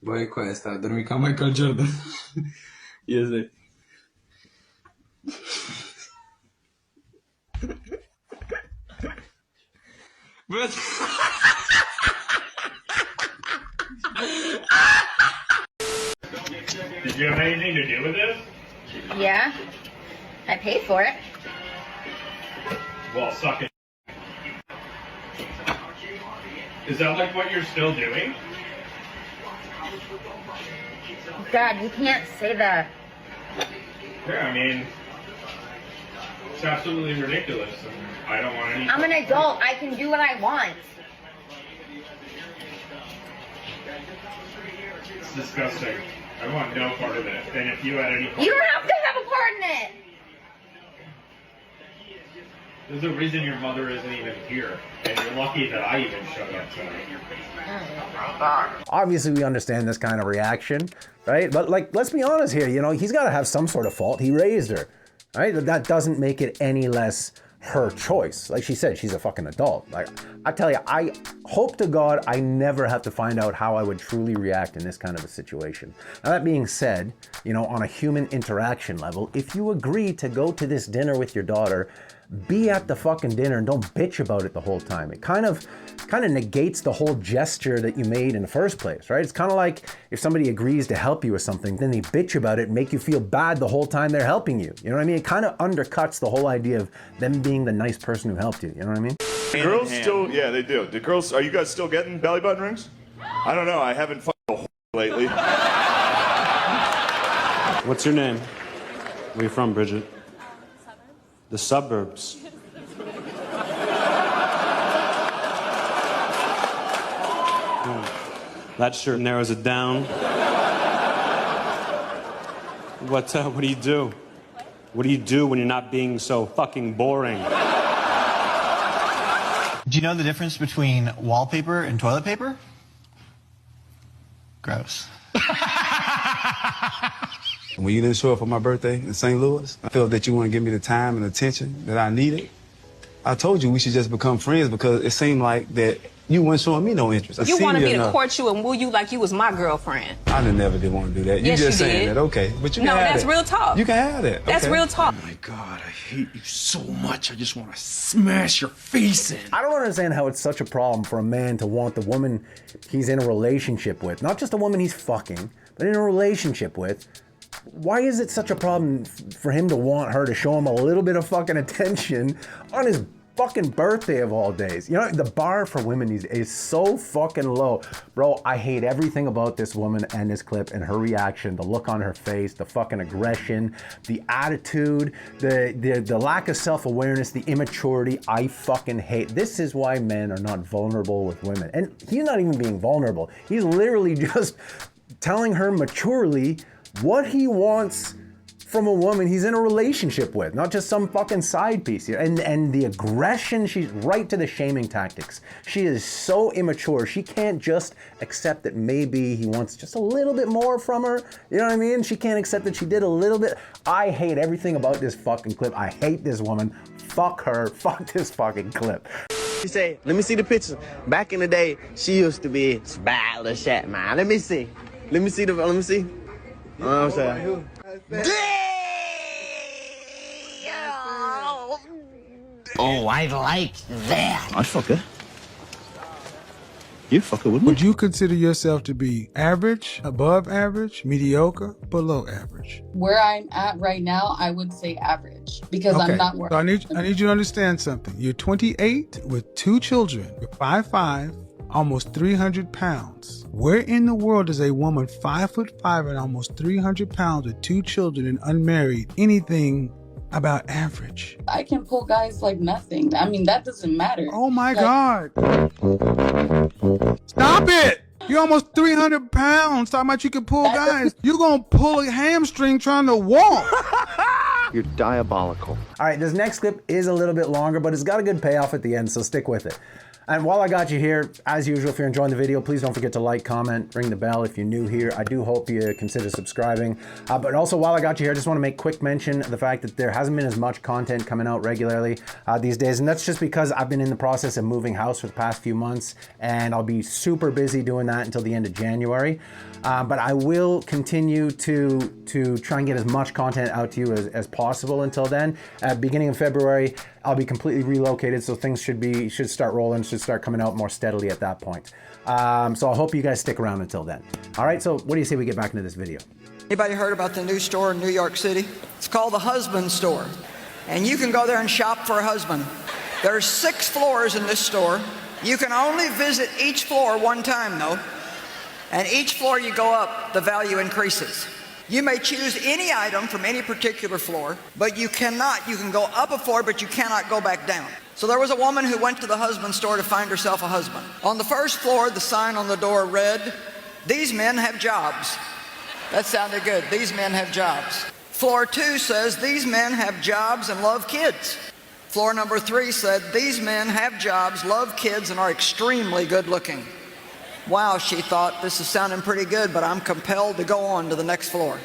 Voy qua sta, dormi con Michael Jordan. Io sei. But Did you have anything to do with this? Yeah, I paid for it. Well, suck it. Is that like what you're still doing? God, you can't say that. Yeah, I mean, it's absolutely ridiculous. And I don't want any. I'm an adult. I can do what I want. It's disgusting. I want no part of it. And if you had any part You don't have to have a part in it. there's a reason your mother isn't even here. And you're lucky that I even showed up tonight. Obviously, we understand this kind of reaction, right? But like, let's be honest here, you know, he's got to have some sort of fault. He raised her, right? That doesn't make it any less her choice. Like she said, she's a fucking adult. Like, I tell you, I hope to God I never have to find out how I would truly react in this kind of a situation. Now, that being said, you know, on a human interaction level, if you agree to go to this dinner with your daughter, be at the fucking dinner and don't bitch about it the whole time. It kind of negates the whole gesture that you made in the first place, right? It's kind of like if somebody agrees to help you with something, then they bitch about it and make you feel bad the whole time they're helping you. You know what I mean? It kind of undercuts the whole idea of them being the nice person who helped you. You know what I mean? The girls still, yeah, they do. The girls, are you guys still getting belly button rings? I don't know. I haven't fucked a whore lately. What's your name? Where you from, Bridget? The suburbs. That sure narrows it down. What do you do? What do you do when you're not being so fucking boring? Do you know the difference between wallpaper and toilet paper? Gross. When you didn't show up for my birthday in St. Louis, I felt that you wouldn't give me the time and attention that I needed. I told you we should just become friends because it seemed like that you weren't showing me no interest. You wanted me to court you and woo you like you was my girlfriend. I never did want to do that. Yes, you just you saying did. that, okay. But you can have that's that. real talk. You can have that. That's okay. real talk. Oh my God, I hate you so much. I just want to smash your face in. I don't understand how it's such a problem for a man to want the woman he's in a relationship with, not just a woman he's fucking, but in a relationship with. Why is it such a problem for him to want her to show him a little bit of fucking attention on his fucking birthday of all days? You know, the bar for women is so fucking low. Bro, I hate everything about this woman and this clip and her reaction, the look on her face, the fucking aggression, the attitude, the lack of self-awareness, the immaturity. I fucking hate. This is why men are not vulnerable with women. And he's not even being vulnerable. He's literally just telling her maturely what he wants from a woman he's in a relationship with, not just some fucking side piece here. And the aggression, she's right to the shaming tactics. She is so immature. She can't just accept that maybe he wants just a little bit more from her. You know what I mean? She can't accept that she did a little bit. I hate everything about this fucking clip. I hate this woman. Fuck her. Fuck this fucking clip. She say, let me see the picture. Back in the day, she used to be bad little shit, man. Let me see. Let me see. You know what I'm saying? Oh, I like that. I'd fuck her. You fuck her, wouldn't Would you consider yourself to be average, above average, mediocre, below average? Where I'm at right now, I would say average because Okay. I'm not So working. I need you to understand something. You're 28 with 2 children. You're 5'5", almost 300 pounds. Where in the world is a woman 5'5" and almost 300 pounds with 2 children and unmarried anything about average? I can pull guys like nothing. I mean, that doesn't matter. Oh my God. Stop it! You're almost 300 pounds. Talking about you can pull guys. You're going to pull a hamstring trying to walk. You're diabolical. All right, this next clip is a little bit longer, but it's got a good payoff at the end, so stick with it. And while I got you here, as usual, if you're enjoying the video, please don't forget to like, comment, ring the bell if you're new here. I do hope you consider subscribing. But also, while I got you here, I just want to make quick mention of the fact that there hasn't been as much content coming out regularly these days. And that's just because I've been in the process of moving house for the past few months, and I'll be super busy doing that until the end of January. But I will continue to try and get as much content out to you as possible until then. At beginning of February, I'll be completely relocated, so things should start rolling, should start coming out more steadily at that point. So I hope you guys stick around until then. All right, so what do you say we get back into this video? Anybody heard about the new store in New York City? It's called the Husband Store. And you can go there and shop for a husband. There's 6 floors in this store. You can only visit each floor one time though. And each floor you go up, the value increases. You may choose any item from any particular floor, but you can go up a floor, but you cannot go back down. So there was a woman who went to the husband store to find herself a husband. On the first floor, the sign on the door read, "These men have jobs." That sounded good. These men have jobs. Floor 2 says, "These men have jobs and love kids." Floor number 3 said, "These men have jobs, love kids, and are extremely good looking." Wow, she thought, this is sounding pretty good, but I'm compelled to go on to the next floor.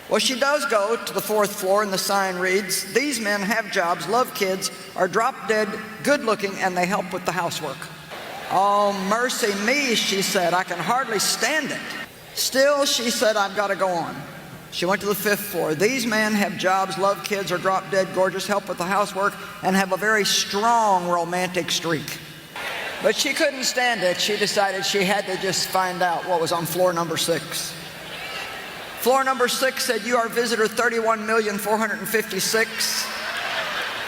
Well, she does go to the 4th floor, and the sign reads, "These men have jobs, love kids, are drop-dead, good-looking, and they help with the housework." Oh, mercy me, she said, I can hardly stand it. Still, she said, I've got to go on. She went to the 5th floor. "These men have jobs, love kids, are drop-dead, gorgeous, help with the housework, and have a very strong romantic streak." But she couldn't stand it. She decided she had to just find out what was on floor number 6. Floor number 6 said, "You are visitor 31,456.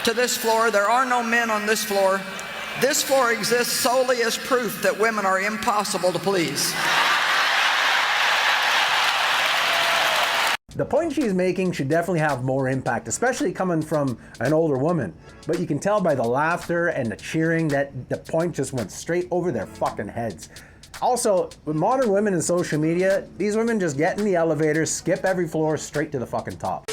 To this floor, there are no men on this floor. This floor exists solely as proof that women are impossible to please." The point she's making should definitely have more impact, especially coming from an older woman. But you can tell by the laughter and the cheering that the point just went straight over their fucking heads. Also, with modern women and social media, these women just get in the elevator, skip every floor, straight to the fucking top.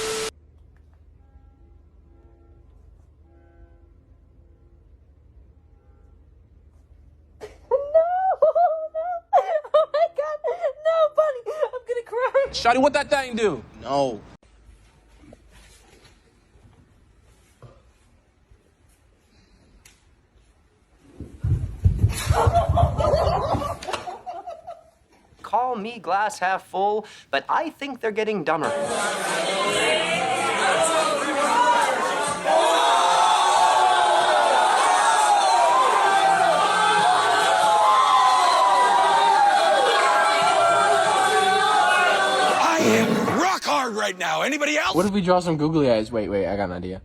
Shawty, what that thing do? No. Call me glass half full, but I think they're getting dumber. Right now. Anybody else? What if we draw some googly eyes? Wait, I got an idea.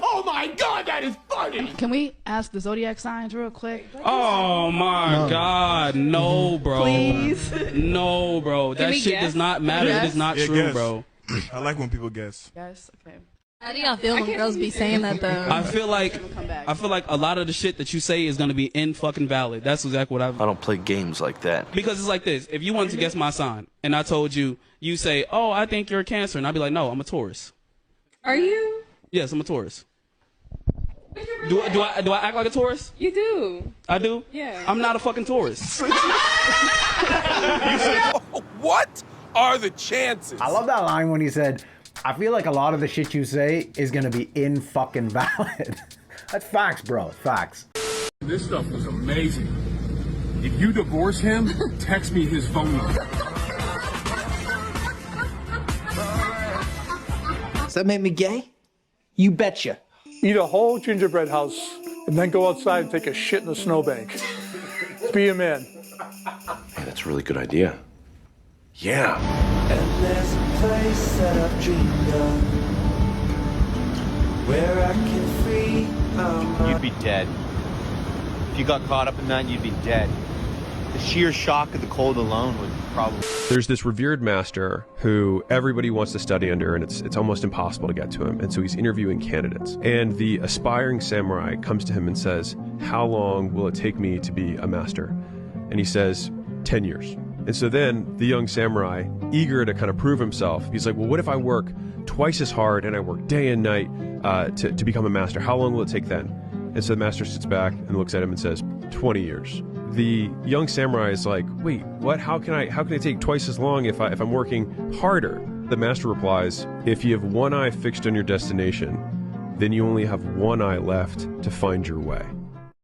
Oh my god, that is funny! Can we ask the Zodiac signs real quick? Oh my god, no, bro. Please? No, bro. That shit does not matter. It is not true, guess. bro. I like when people guess. Yes, okay. How do y'all feel when girls be saying that though? I feel like a lot of the shit that you say is gonna be in fucking valid. That's exactly what I don't play games like that. Because it's like this. If you wanted to guess my sign and I told you, you say, "Oh, I think you're a Cancer," and I'd be like, "No, I'm a Taurus." Are you? Yes, I'm a Taurus. Do I act like a Taurus? You do. I do? Yeah. I'm not a fucking Taurus. What are the chances? I love that line when he said, "I feel like a lot of the shit you say is gonna be in fucking valid." That's facts, bro. Facts. This stuff was amazing. If you divorce him, text me his phone number. Does that make me gay? You betcha. Eat a whole gingerbread house and then go outside and take a shit in a snowbank. Be a man. Hey, that's a really good idea. Yeah. And there's a place that I've dreamed of where I can free my mind. You'd be dead. If you got caught up in that, you'd be dead. The sheer shock of the cold alone would probably... There's this revered master who everybody wants to study under, and it's almost impossible to get to him. And so he's interviewing candidates. And the aspiring samurai comes to him and says, "How long will it take me to be a master?" And he says, 10 years. And so then the young samurai, eager to kind of prove himself, he's like, well, what if I work twice as hard and I work day and night to become a master? How long will it take then? And so the master sits back and looks at him and says, 20 years. The young samurai is like, wait, what? How can it take twice as long if I'm working harder? The master replies, if you have one eye fixed on your destination, then you only have one eye left to find your way.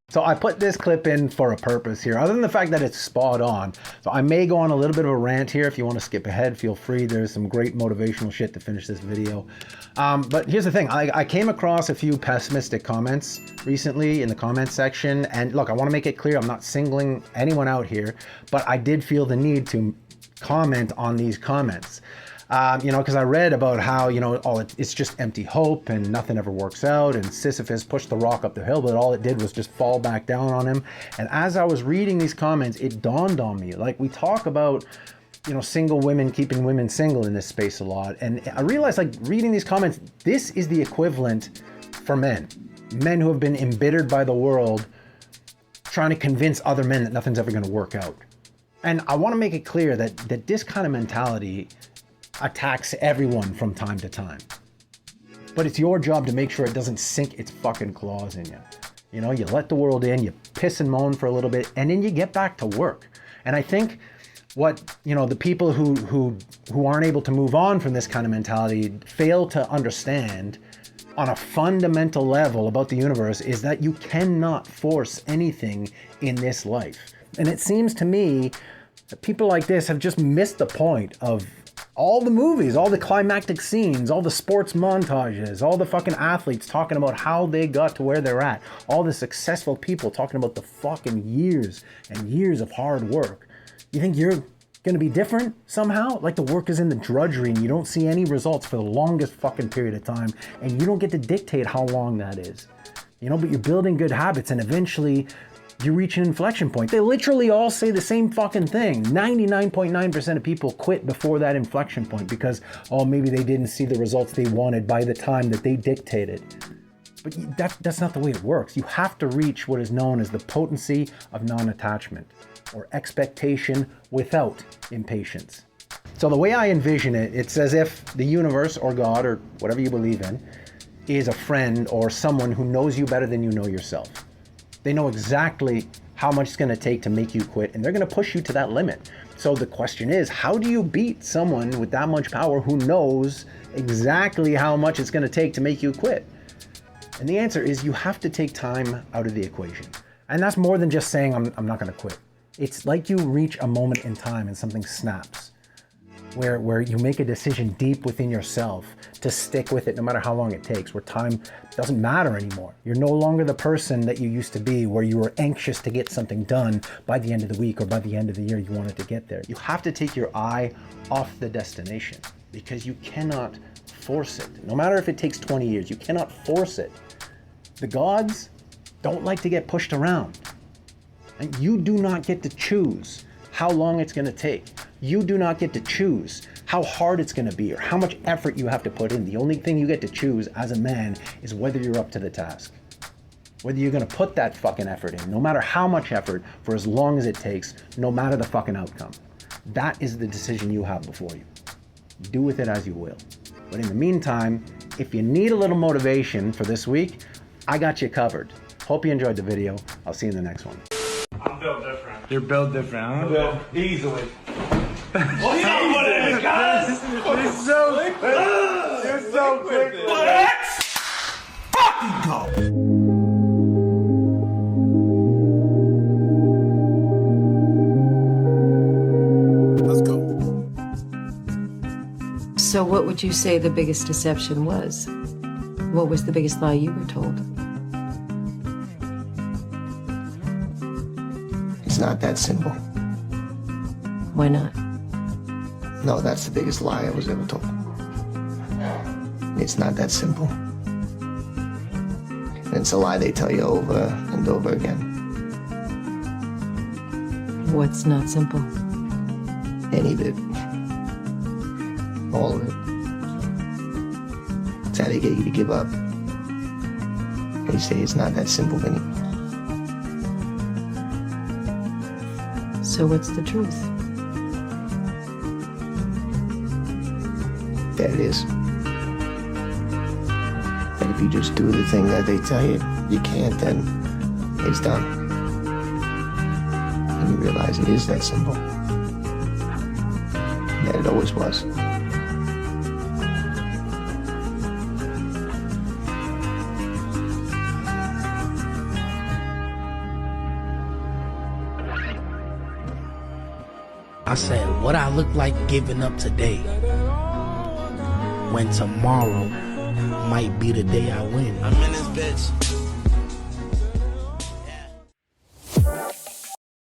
So I put this clip in for a purpose here, other than the fact that it's spot on. So I may go on a little bit of a rant here. If you want to skip ahead, feel free. There's some great motivational shit to finish this video. But here's the thing. I came across a few pessimistic comments recently in the comments section. And look, I want to make it clear, I'm not singling anyone out here, but I did feel the need to comment on these comments. You know, because I read about how, you know, it's just empty hope and nothing ever works out, and Sisyphus pushed the rock up the hill, but all it did was just fall back down on him. And as I was reading these comments, it dawned on me, like, we talk about, you know, single women keeping women single in this space a lot, and I realized, like, reading these comments, this is the equivalent for men who have been embittered by the world, trying to convince other men that nothing's ever going to work out. And I want to make it clear that this kind of mentality attacks everyone from time to time. But it's your job to make sure it doesn't sink its fucking claws in you. You know, you let the world in, you piss and moan for a little bit, and then you get back to work. And I think what, you know, the people who aren't able to move on from this kind of mentality fail to understand on a fundamental level about the universe is that you cannot force anything in this life. And it seems to me that people like this have just missed the point of all the movies, all the climactic scenes, all the sports montages, all the fucking athletes talking about how they got to where they're at, all the successful people talking about the fucking years and years of hard work. You think you're gonna be different somehow? Like the work is in the drudgery and you don't see any results for the longest fucking period of time, and you don't get to dictate how long that is. You know, but you're building good habits and eventually you reach an inflection point. They literally all say the same fucking thing. 99.9% of people quit before that inflection point because, oh, maybe they didn't see the results they wanted by the time that they dictated. But that's not the way it works. You have to reach what is known as the potency of non-attachment, or expectation without impatience. So the way I envision it, it's as if the universe or God or whatever you believe in is a friend or someone who knows you better than you know yourself. They know exactly how much it's going to take to make you quit, and they're going to push you to that limit. So the question is, how do you beat someone with that much power who knows exactly how much it's going to take to make you quit? And the answer is you have to take time out of the equation. And that's more than just saying, I'm not going to quit. It's like you reach a moment in time and something snaps, where you make a decision deep within yourself to stick with it no matter how long it takes, where time doesn't matter anymore. You're no longer the person that you used to be, where you were anxious to get something done by the end of the week or by the end of the year you wanted to get there. You have to take your eye off the destination because you cannot force it. No matter if it takes 20 years, you cannot force it. The gods don't like to get pushed around. And you do not get to choose how long it's going to take. You do not get to choose how hard it's going to be or how much effort you have to put in. The only thing you get to choose as a man is whether you're up to the task. Whether you're going to put that fucking effort in, no matter how much effort, for as long as it takes, no matter the fucking outcome. That is the decision you have before you. Do with it as you will. But in the meantime, if you need a little motivation for this week, I got you covered. Hope you enjoyed the video. I'll see you in the next one. I'm built different. You're built different, huh? Built easily. Well, you know what it is, guys! You're so quick! You're so quick! Let's fucking go! So what would you say the biggest deception was? What was the biggest lie you were told? It's not that simple. Why not? No, that's the biggest lie I was ever told. It's not that simple. And it's a lie they tell you over and over again. What's not simple? Any of it. All of it. It's how they get you to give up. They say it's not that simple, Vinny. So what's the truth? that it is. And if you just do the thing that they tell you you can't, then it's done. And you realize it is that simple. That it always was. I said, what I look like giving up today when tomorrow might be the day I win. I'm in this bitch.